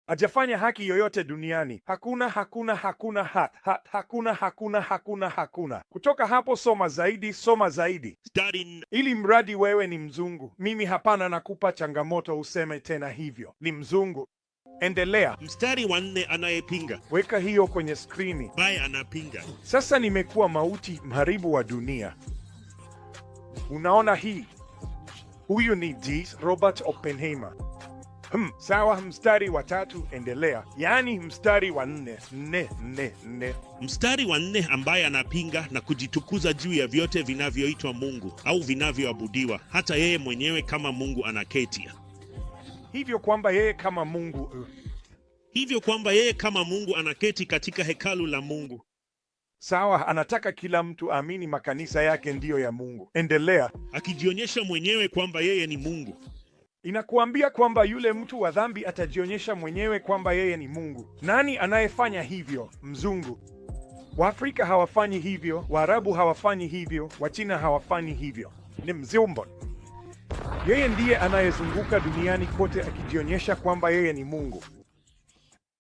Hajafanya haki yoyote duniani. Hakuna, hakuna. Kutoka hapo soma zaidi, soma zaidi. Ili mradi wewe ni mzungu. Mimi hapana, nakupa changamoto useme tena hivyo. Ni mzungu. Endelea. Mstari wa 4, anayepinga. Weka hiyo kwenye skrini. Ambaye anapinga. Sasa nimekuwa mauti, mharibu wa dunia. Unaona hii? Huyu ni Robert Oppenheimer. Sawa. Mstari wa 3, endelea. Yaani mstari wa 4. Mstari wa 4, ambaye anapinga na kujitukuza juu ya vyote vinavyoitwa Mungu au vinavyoabudiwa, hata yeye mwenyewe kama Mungu anaketia. Hivyo kwamba yeye kama Mungu anaketi katika hekalu la Mungu. Sawa, anataka kila mtu amini makanisa yake ndiyo ya Mungu. Endelea. Akijionyesha mwenyewe kwamba yeye ni Mungu. Inakuambia kwamba yule mtu wa dhambi atajionyesha mwenyewe kwamba yeye ni Mungu. Nani anayefanya hivyo? Mzungu. Waafrika hawafanyi hivyo, Waarabu hawafanyi hivyo, Wachina hawafanyi hivyo. Ni mzumbo. Yeye ndiye anayezunguka duniani kote akijionyesha kwamba yeye ni Mungu.